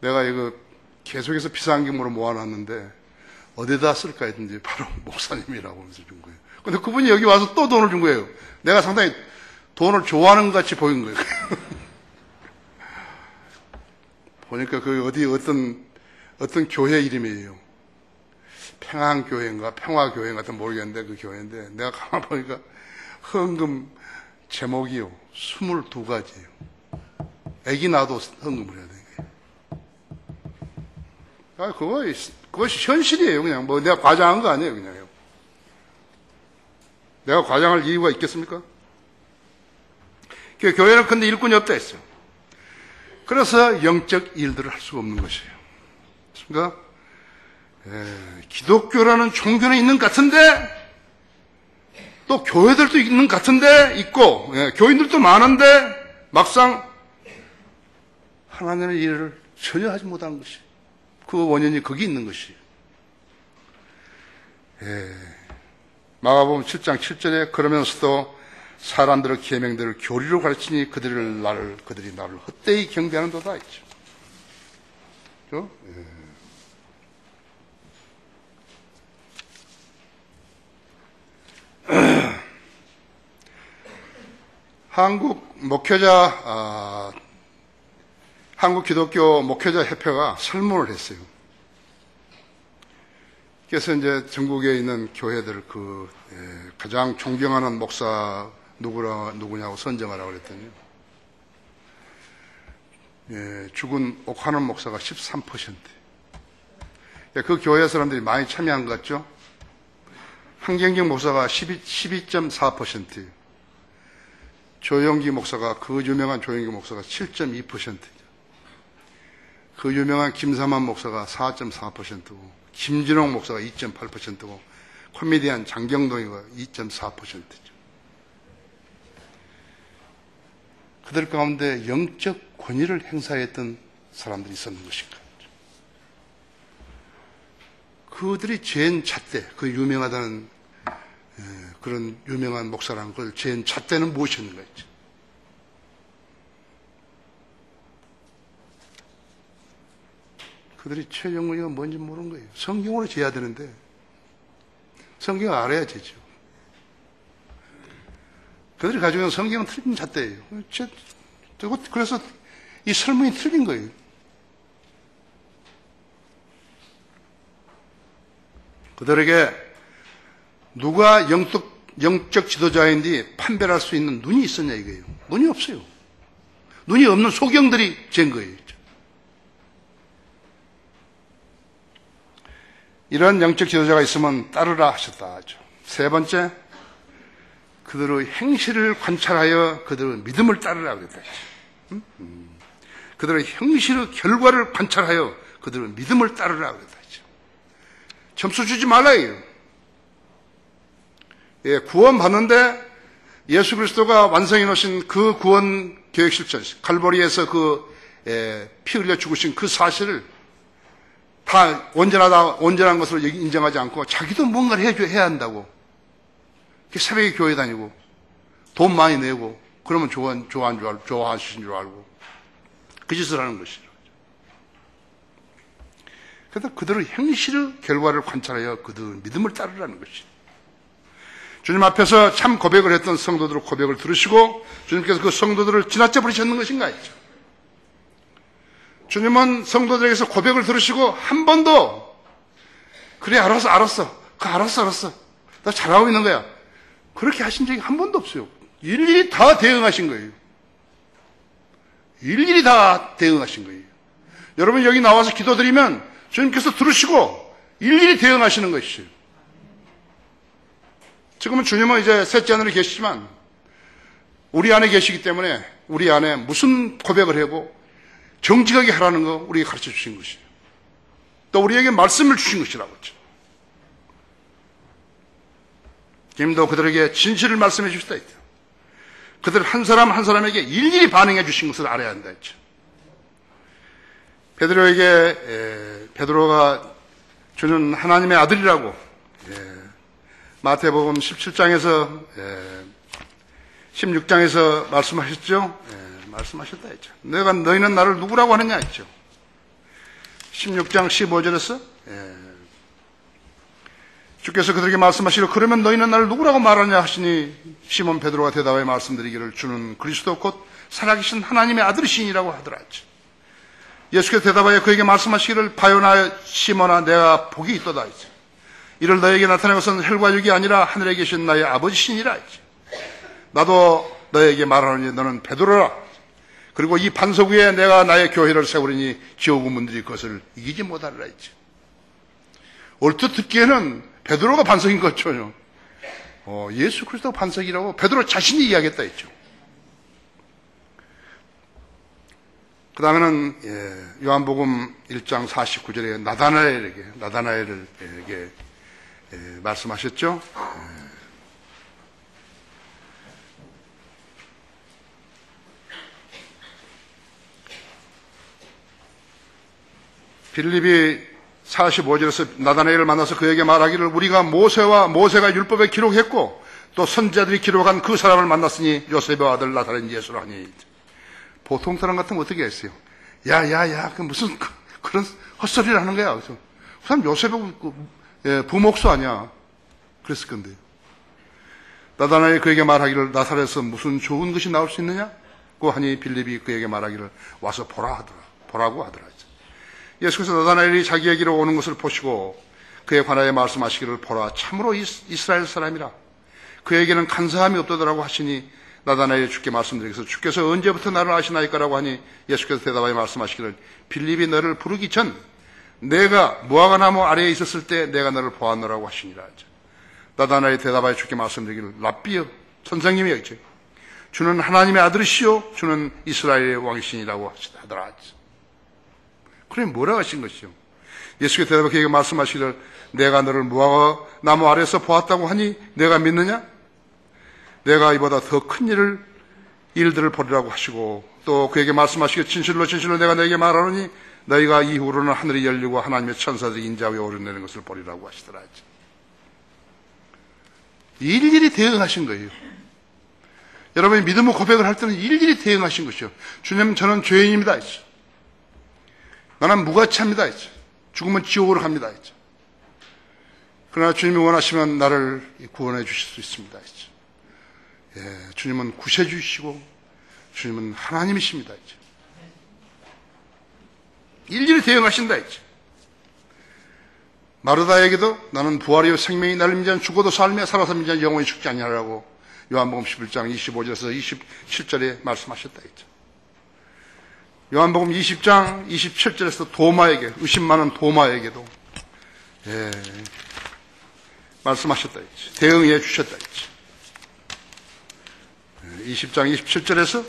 내가 이거 계속해서 비상금으로 모아놨는데 어디다 쓸까 했는지 바로 목사님이라고 하면서 준 거예요. 근데 그분이 여기 와서 또 돈을 준 거예요. 내가 상당히 돈을 좋아하는 것 같이 보인 거예요. 보니까 그 어떤 교회 이름이에요. 평안교회인가 평화교회인가 모르겠는데 그 교회인데 내가 가만 보니까 헌금 제목이요. 22가지예요. 애기 낳아도 헌금을 해야 되는 거예요. 그것이 현실이에요. 그냥 뭐 내가 과장한 거 아니에요. 그냥요. 내가 과장할 이유가 있겠습니까? 교회는 근데 일꾼이 없다 했어요. 그래서 영적 일들을 할 수가 없는 것이에요. 그러니까 기독교라는 종교는 있는 것 같은데 또 교회들도 있는 것 같은데 있고 교인들도 많은데 막상 하나님의 일을 전혀 하지 못하는 것이 그 원인이 거기 있는 것이에요. 마가복음 7장 7절에 그러면서도 사람들의 계명들을 교리로 가르치니 그들이 나를 헛되이 경배하는도다 했죠. 그렇죠? 한국 기독교 목회자 협회가 설문을 했어요. 그래서 이제 전국에 있는 교회들 가장 존경하는 목사 누구냐고 선정하라고 그랬더니 죽은 옥하는 목사가 13%. 그 교회 사람들이 많이 참여한 것 같죠? 한경경 목사가 12.4%예요. 조영기 목사가 그 유명한 조영기 목사가 7.2%죠. 그 유명한 김삼환 목사가 4.4%고 김진홍 목사가 2.8%고 코미디언 장경동이가 2.4%죠. 그들 가운데 영적 권위를 행사했던 사람들이 있었는 것인가? 그들이 젠 잣대, 그 유명하다는 그런 유명한 목사라는 걸 젠 잣대는 무엇이었는가 했죠. 그들이 최종의가 뭔지 모르는 거예요. 성경으로 재야 되는데 성경을 알아야 되죠. 그들이 가지고 있는 성경은 틀린 잣대예요. 그래서 이 설문이 틀린 거예요. 그들에게 누가 영적 지도자인지 판별할 수 있는 눈이 있었냐 이거예요. 눈이 없어요. 눈이 없는 소경들이 잰 거예요. 이런 영적 지도자가 있으면 따르라 하셨다 하죠. 세 번째, 그들의 행실을 관찰하여 그들의 믿음을 따르라 그랬다. 그들의 행실의 결과를 관찰하여 그들의 믿음을 따르라 그랬다. 점수 주지 말라요. 구원 받는데 예수 그리스도가 완성해 놓으신 그 구원 계획 실천, 갈보리에서 피 흘려 죽으신 그 사실을 다 온전한 것으로 인정하지 않고 자기도 뭔가를 해야 한다고. 새벽에 교회 다니고 돈 많이 내고 그러면 좋아하시는 줄 알고 그 짓을 하는 것이죠. 그래서 그들의 행실의 결과를 관찰하여 그들의 믿음을 따르라는 것이죠. 주님 앞에서 참 고백을 했던 성도들의 고백을 들으시고 주님께서 그 성도들을 지나쳐 버리셨는 것인가 했죠. 주님은 성도들에게서 고백을 들으시고 한 번도 그래 알았어 나 잘하고 있는 거야 그렇게 하신 적이 한 번도 없어요. 일일이 다 대응하신 거예요. 일일이 다 대응하신 거예요. 여러분 여기 나와서 기도드리면 주님께서 들으시고 일일이 대응하시는 것이에요. 지금은 주님은 이제 셋째 하늘에 계시지만 우리 안에 계시기 때문에 우리 안에 무슨 고백을 하고 정직하게 하라는 거 우리에게 가르쳐 주신 것이에요. 또 우리에게 말씀을 주신 것이라고 했죠. 주님도 그들에게 진실을 말씀해 주시다 했죠. 그들 한 사람 한 사람에게 일일이 반응해 주신 것을 알아야 한다 했죠. 베드로가 주는 하나님의 아들이라고 마태복음 17장에서 16장에서 말씀하셨죠. 말씀하셨다 했죠. 너희는 나를 누구라고 하느냐 했죠. 16장 15절에서 주께서 그들에게 말씀하시기를 그러면 너희는 나를 누구라고 말하냐 하시니 시몬 베드로가 대답하여 말씀드리기를 주는 그리스도 곧 살아계신 하나님의 아들이시니라고 하더라 했죠. 예수께서 대답하여 그에게 말씀하시기를 바요나 시몬아 내가 복이 있도다 했죠. 이를 너에게 나타낸 것은 혈과 육이 아니라 하늘에 계신 나의 아버지시니라 했죠. 나도 너에게 말하노니 너는 베드로라. 그리고 이 반석 위에 내가 나의 교회를 세우리니 지옥의 문들이 그것을 이기지 못하리라 했죠. 얼핏 듣기에는 베드로가 반석인 것처럼 예수 그리스도가 반석이라고 베드로 자신이 이야기했다 했죠. 그 다음에는 요한복음 1장 49절에 나다나엘에게 말씀하셨죠. 빌립이 45절에서 나다나엘을 만나서 그에게 말하기를 우리가 모세가 율법에 기록했고 또 선지자들이 기록한 그 사람을 만났으니 요셉의 아들 나사렛 예수라 하니 보통 사람 같으면 어떻게 했어요? 야야야 그 무슨 그런 헛소리를 하는 거야. 그래서 그 사람 요셉의 부목수 아니야. 그랬을 건데 나다나엘이 그에게 말하기를 나사렛에서 무슨 좋은 것이 나올 수 있느냐고 하니 빌립이 그에게 말하기를 와서 보라고 하더라. 예수께서 나다나엘이 자기에게로 오는 것을 보시고 그에 관하여 말씀하시기를 보라 참으로 이스라엘 사람이라 그에게는 간사함이 없더라고 하시니 나다나엘이 주께 말씀드리기서 주께서 언제부터 나를 아시나이까라고 하니 예수께서 대답하여 말씀하시기를 빌립이 너를 부르기 전 내가 무화과나무 아래에 있었을 때 내가 너를 보았노라고 하시니라. 나다나엘이 대답하여 주께 말씀드리기를 랍비여 선생님이 했죠. 주는 하나님의 아들이시오 주는 이스라엘의 왕이시니라고 하더라. 그래 뭐라고 하신 것이요? 예수께서 대답하여 그에게 말씀하시기를 내가 너를 무화과나무 아래에서 보았다고 하니 내가 믿느냐? 내가 이보다 더 큰 일들을 보리라고 하시고 또 그에게 말씀하시기를 진실로 내가 너에게 말하노니 너희가 이후로는 하늘이 열리고 하나님의 천사들이 인자 위에 오르내리는 것을 보리라고 하시더라. 일일이 대응하신 거예요. 여러분이 믿음의 고백을 할 때는 일일이 대응하신 것이요. 주님 저는 죄인입니다 했죠. 나는 무가치합니다 했죠. 죽으면 지옥으로 갑니다 했죠. 그러나 주님이 원하시면 나를 구원해 주실 수 있습니다 했죠. 주님은 구세주이시고 주님은 하나님이십니다 했죠. 일일이 대응하신다 했죠. 마르다에게도 나는 부활이요 생명이 나를 믿는 죽어도 삶에 살아서 믿는 영원히 죽지 아니하라고 요한복음 11장 25절에서 27절에 말씀하셨다 했죠. 요한복음 20장 27절에서 도마에게 의심 많은 도마에게도 말씀하셨다 했지. 대응해 주셨다 했지. 20장 27절에서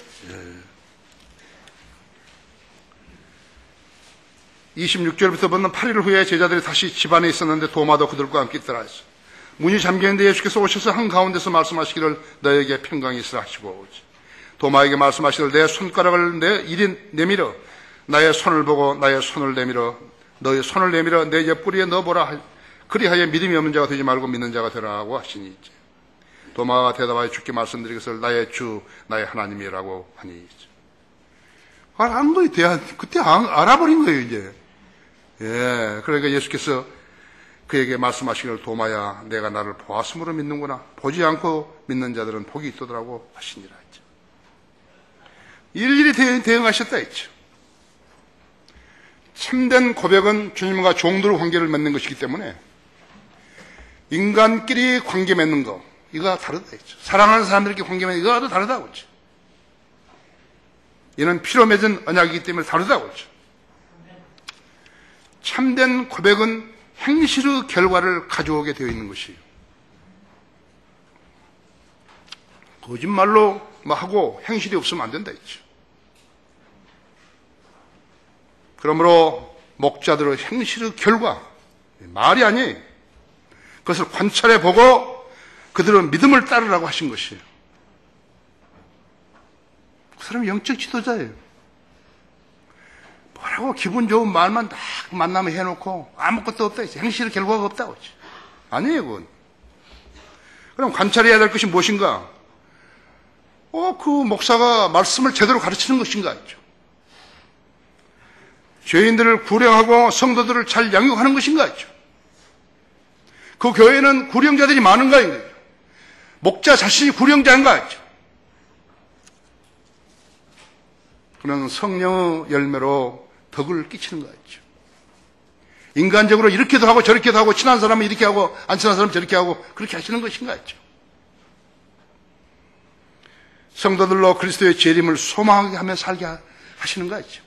26절부터 보면 8일 후에 제자들이 다시 집안에 있었는데 도마도 그들과 함께 있더라 했어. 문이 잠겼는데 예수께서 오셔서 한가운데서 말씀하시기를 너에게 평강이 있으라 하시고 도마에게 말씀하시기를 내 손가락을 이리 내밀어 나의 손을 보고 나의 손을 내밀어 너의 손을 내밀어 내 옆구리에 넣어보라. 그리하여 믿음이 없는 자가 되지 말고 믿는 자가 되라고 하시니 도마가 대답하여 주께 말씀드리기를 나의 주 나의 하나님이라고 하니 안 거에 대한 그때 알아버린 거예요 이제. 그러니까 예수께서 그에게 말씀하시기를 도마야 내가 나를 보았으므로 믿는구나. 보지 않고 믿는 자들은 복이 있더라고 하시니라 했죠. 일일이 대응하셨다 했죠. 참된 고백은 주님과 종들의 관계를 맺는 것이기 때문에 인간끼리 관계 맺는 거 이거가 다르다 했죠. 사랑하는 사람들끼리 관계 맺는 이거가 다르다고 했죠. 이는 피로 맺은 언약이기 때문에 다르다고 했죠. 참된 고백은 행실의 결과를 가져오게 되어 있는 것이에요. 거짓말로 하고 행실이 없으면 안 된다 했죠. 그러므로 목자들의 행실의 결과, 말이 아니에요. 그것을 관찰해 보고 그들은 믿음을 따르라고 하신 것이에요. 그 사람이 영적 지도자예요. 뭐라고 기분 좋은 말만 딱 만나면 해놓고 아무것도 없다 했지. 행실의 결과가 없다고 했지. 아니에요, 그건. 그럼 관찰해야 될 것이 무엇인가? 그 목사가 말씀을 제대로 가르치는 것인가 했죠. 죄인들을 구령하고 성도들을 잘 양육하는 것인가 했죠. 그 교회는 구령자들이 많은가 했죠. 목자 자신이 구령자인가 했죠. 그는 성령의 열매로 덕을 끼치는 거 했죠. 인간적으로 이렇게도 하고 저렇게도 하고 친한 사람은 이렇게 하고 안 친한 사람은 저렇게 하고 그렇게 하시는 것인가 했죠. 성도들로 그리스도의 재림을 소망하게 하며 살게 하시는가 했죠.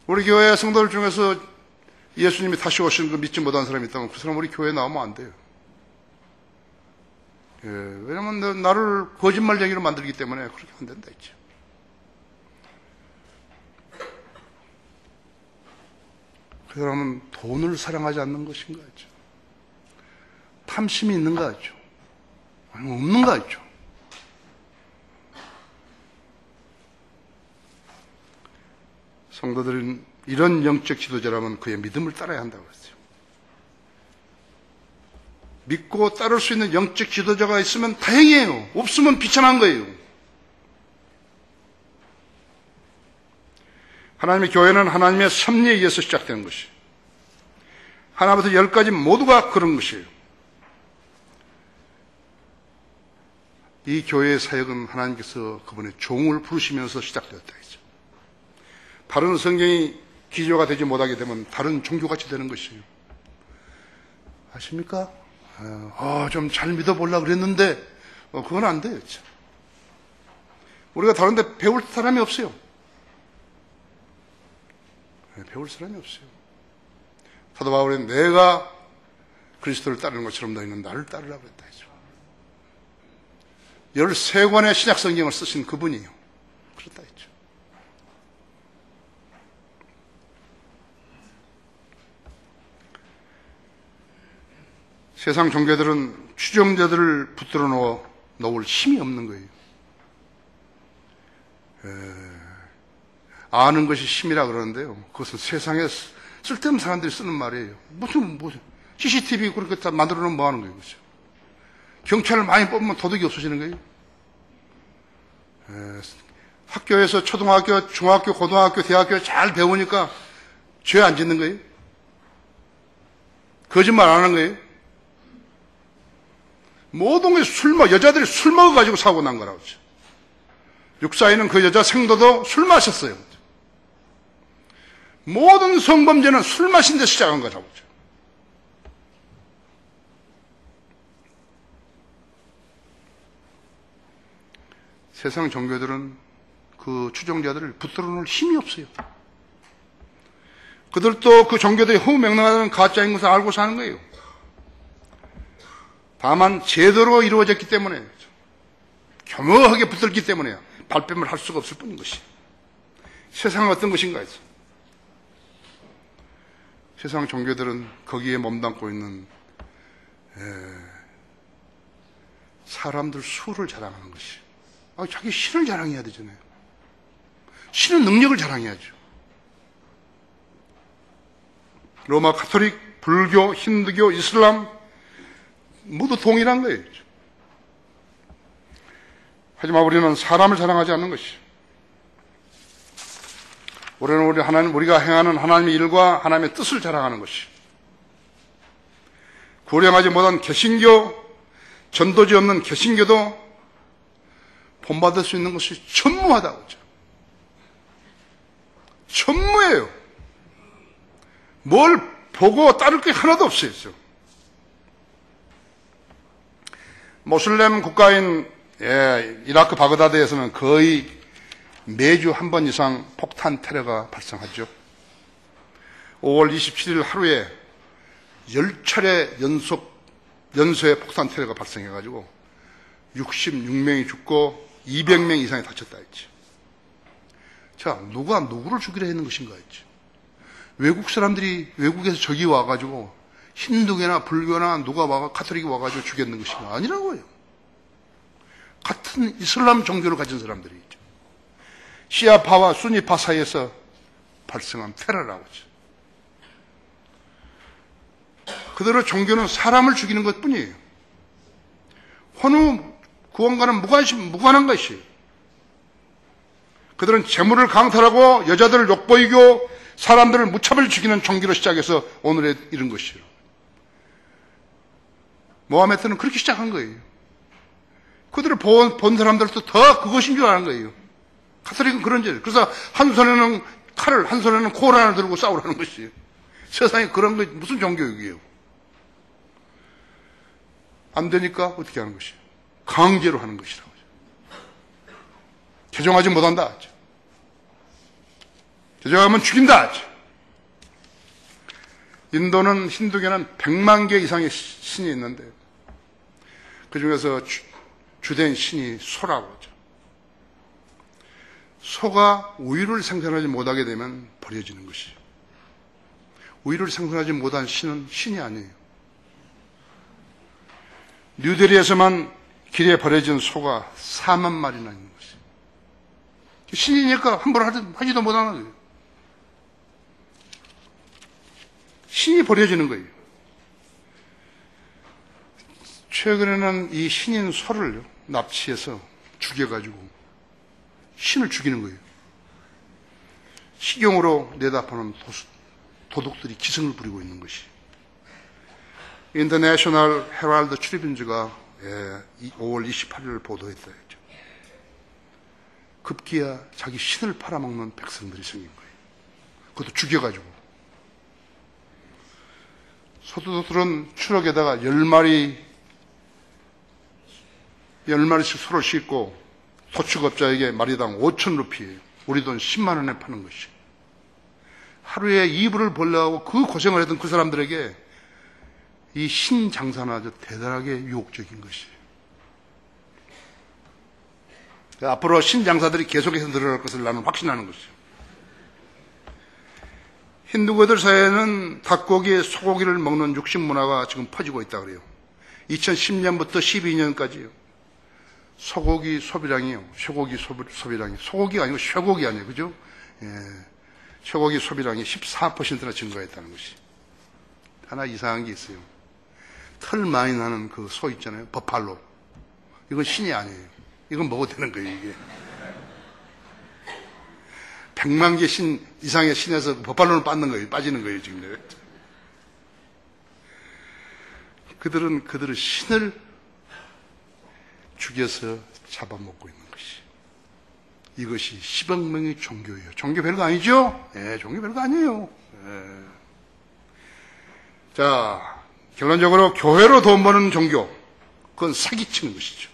우리 교회 성도들 중에서 예수님이 다시 오시는 걸 믿지 못한 사람이 있다면 그 사람 우리 교회에 나오면 안 돼요. 왜냐면 나를 거짓말쟁이로 만들기 때문에 그렇게 안 된다 했죠. 그 사람은 돈을 사랑하지 않는 것인가 했죠. 탐심이 있는가 했죠. 아니면 없는가 했죠. 성도들은 이런 영적 지도자라면 그의 믿음을 따라야 한다고 했어요. 믿고 따를 수 있는 영적 지도자가 있으면 다행이에요. 없으면 비천한 거예요. 하나님의 교회는 하나님의 섭리에 의해서 시작되는 것이에요. 하나부터 10까지 모두가 그런 것이에요. 이 교회의 사역은 하나님께서 그분의 종을 부르시면서 시작되었다 했죠. 바른 성경이 기조가 되지 못하게 되면 다른 종교같이 되는 것이에요. 아십니까? 좀 잘 믿어보려고 그랬는데 그건 안 돼요. 참. 우리가 다른 데 배울 사람이 없어요. 배울 사람이 없어요. 사도 바울은 내가 그리스도를 따르는 것처럼 너희는 나를 따르라고 했다 했죠. 13권의 신약 성경을 쓰신 그분이에요. 그렇다 했죠. 세상 종교들은 추종자들을 붙들어 놓을 힘이 없는 거예요. 아는 것이 힘이라 그러는데요. 그것은 세상에 쓸데없는 사람들이 쓰는 말이에요. 무슨 CCTV 그렇게 다 만들어 놓으면 뭐 하는 거예요. 그렇죠? 경찰을 많이 뽑으면 도덕이 없어지는 거예요. 학교에서 초등학교, 중학교, 고등학교, 대학교 잘 배우니까 죄 안 짓는 거예요. 거짓말 안 하는 거예요. 모든 게 여자들이 술 먹어가지고 사고 난 거라고 그러죠. 육사에는 그 여자 생도도 술 마셨어요. 모든 성범죄는 술 마신 데 시작한 거라고 그러죠. 세상 종교들은 그 추종자들을 붙들어 놓을 힘이 없어요. 그들도 그 종교들이 허무맹랑하다는 가짜인 것을 알고 사는 거예요. 다만 제대로 이루어졌기 때문에 겸허하게 붙들기 때문에 발뺌을 할 수가 없을 뿐인 것이. 세상은 어떤 것인가 해서 세상 종교들은 거기에 몸담고 있는 사람들 수를 자랑하는 것이. 자기 신을 자랑해야 되잖아요. 신은 능력을 자랑해야죠. 로마 가톨릭, 불교, 힌두교, 이슬람 모두 동일한 거예요. 하지만 우리는 사람을 자랑하지 않는 것이. 우리는 우리가 행하는 하나님의 일과 하나님의 뜻을 자랑하는 것이. 구령하지 못한 개신교, 전도지 없는 개신교도 본받을 수 있는 것이 천무하다고 하죠. 천무예요. 뭘 보고 따를 게 하나도 없어요. 모슬렘 국가인 이라크 바그다드에서는 거의 매주 한 번 이상 폭탄 테러가 발생하죠. 5월 27일 하루에 10차례 연쇄 폭탄 테러가 발생해가지고 66명이 죽고 200명 이상이 다쳤다 했죠. 자, 누가 누구를 죽이려 했는 것인가 했죠. 외국 사람들이 외국에서 저기 와가지고 힌두교나 불교나 누가 와가 카톨릭이 와가지고 죽였는 것인가 아니라고요. 같은 이슬람 종교를 가진 사람들이 있죠. 시아파와 수니파 사이에서 발생한 테러라고 하죠. 그들의 종교는 사람을 죽이는 것뿐이에요. 혼후 구원과는 무관한 것이에요. 그들은 재물을 강탈하고 여자들을 욕보이고 사람들을 무차별 죽이는 종교로 시작해서 오늘에 이른 것이에요. 모하메드는 그렇게 시작한 거예요. 그들을 본 사람들도 더 그것인 줄 아는 거예요. 카톨릭은 그런 죄예요. 그래서 한 손에는 칼을, 한 손에는 코란을 들고 싸우라는 것이에요. 세상에 그런 거 무슨 종교육이에요. 안 되니까 어떻게 하는 것이에요? 강제로 하는 것이라고 하죠. 개종하지 못한다 하죠. 개종하면 죽인다 하죠. 인도는 힌두교는 100만 개 이상의 신이 있는데 그 중에서 주된 신이 소라고 하죠. 소가 우유를 생산하지 못하게 되면 버려지는 것이에요. 우유를 생산하지 못한 신은 신이 아니에요. 뉴델리에서만 길에 버려진 소가 4만 마리나 있는 것이에요. 신이니까 함부로 하지도 못하는 거예요. 신이 버려지는 거예요. 최근에는 이 신인 소를 납치해서 죽여가지고 신을 죽이는 거예요. 식용으로 내다파는 도둑들이 기승을 부리고 있는 것이. 인터내셔널 헤럴드 트리뷴즈가 5월 28일을 보도했다 했죠. 급기야 자기 신을 팔아먹는 백성들이 생긴 거예요. 그것도 죽여가지고. 소도둑들은 추럭에다가 10마리씩 소를 싣고 도축업자에게 마리당 5천 루피예요. 우리 돈 10만 원에 파는 것이. 하루에 이불을 벌려고 그 고생을 했던 그 사람들에게 이 신 장사는 아주 대단하게 유혹적인 것이에요. 앞으로 신 장사들이 계속해서 늘어날 것을 나는 확신하는 것이죠. 힌두교들 사이에는 닭고기, 소고기를 먹는 육식 문화가 지금 퍼지고 있다 그래요. 2010년부터 12년까지요. 소고기 소비량이요. 쇠고기 소비량이. 소고기가 아니고 쇠고기 아니에요. 그죠? 예. 쇠고기 소비량이 14%나 증가했다는 것이. 하나 이상한 게 있어요. 털 많이 나는 그 소 있잖아요. 버팔로. 이건 신이 아니에요. 이건 먹어도 되는 거예요, 이게. 100만 개 신 이상의 신에서 버팔로는 빠지는 거예요, 지금. 그들은 신을 죽여서 잡아먹고 있는 것이. 이것이 10억 명의 종교예요. 종교 별거 아니죠? 예, 종교 별거 아니에요. 예. 자, 결론적으로 교회로 돈 버는 종교. 그건 사기치는 것이죠.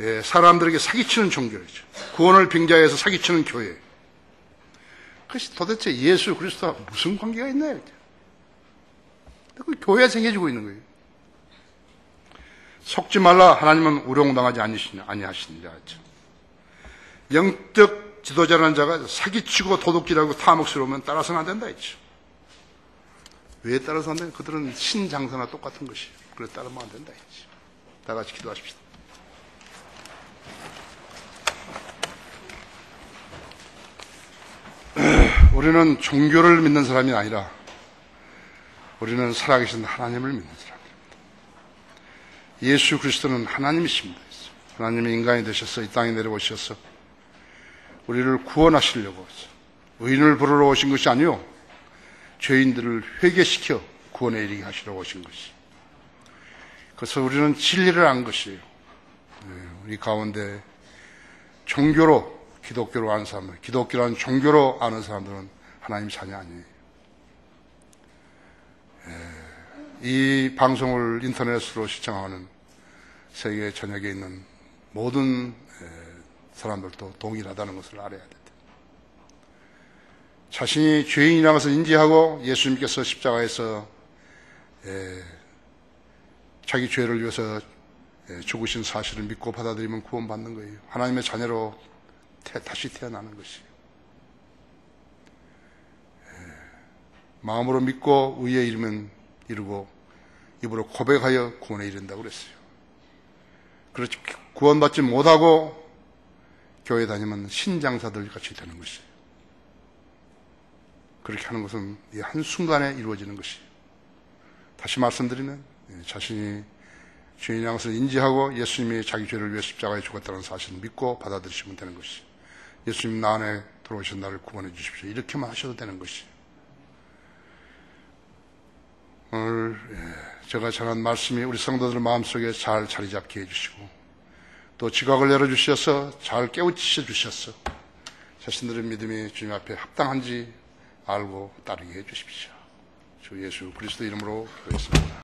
예, 사람들에게 사기치는 종교죠. 구원을 빙자해서 사기치는 교회. 그것이 도대체 예수 그리스도와 무슨 관계가 있나요? 그 교회가 생겨지고 있는 거예요. 속지 말라. 하나님은 우롱당하지 아니하시니라 하죠. 영적 지도자라는 자가 사기치고 도둑질하고 탐욕스러우면 따라서는 안 된다 했죠. 왜 따라서 안 된다? 그들은 신장사나 똑같은 것이에요. 그래서 따르면 안 된다 했죠. 다 같이 기도하십시다. 우리는 종교를 믿는 사람이 아니라 우리는 살아계신 하나님을 믿는 사람입니다. 예수 그리스도는 하나님이십니다. 하나님이 인간이 되셔서 이 땅에 내려오셔서 우리를 구원하시려고 의인을 부르러 오신 것이 아니요 죄인들을 회개시켜 구원에 이르게 하시려고 오신 것이. 그래서 우리는 진리를 안 것이에요. 우리 가운데 종교로 기독교로 아는 사람들, 기독교라는 종교로 아는 사람들은 하나님 자녀 아니에요. 이 방송을 인터넷으로 시청하는 세계 전역에 있는 모든 사람들도 동일하다는 것을 알아야 된다. 자신이 죄인이라는 것을 인지하고 예수님께서 십자가에서 자기 죄를 위해서 죽으신 사실을 믿고 받아들이면 구원받는 거예요. 하나님의 자녀로 다시 태어나는 것이에요. 마음으로 믿고 의에 이르면 이르고 입으로 고백하여 구원에 이른다고 그랬어요. 그렇지 구원받지 못하고 교회 다니면 신장사들 같이 되는 것이에요. 그렇게 하는 것은 이 한순간에 이루어지는 것이에요. 다시 말씀드리면 자신이 주인의 양식을 인지하고 예수님이 자기 죄를 위해 십자가에 죽었다는 사실을 믿고 받아들이시면 되는 것이에요. 예수님 나 안에 들어오신 나를 구원해 주십시오. 이렇게만 하셔도 되는 것이에요. 오늘 제가 전한 말씀이 우리 성도들 마음속에 잘 자리 잡게 해주시고 또 지각을 열어주셔서 잘 깨우치셔 주셔서 자신들의 믿음이 주님 앞에 합당한지 알고 따르게 해주십시오. 주 예수 그리스도 이름으로 기도했습니다.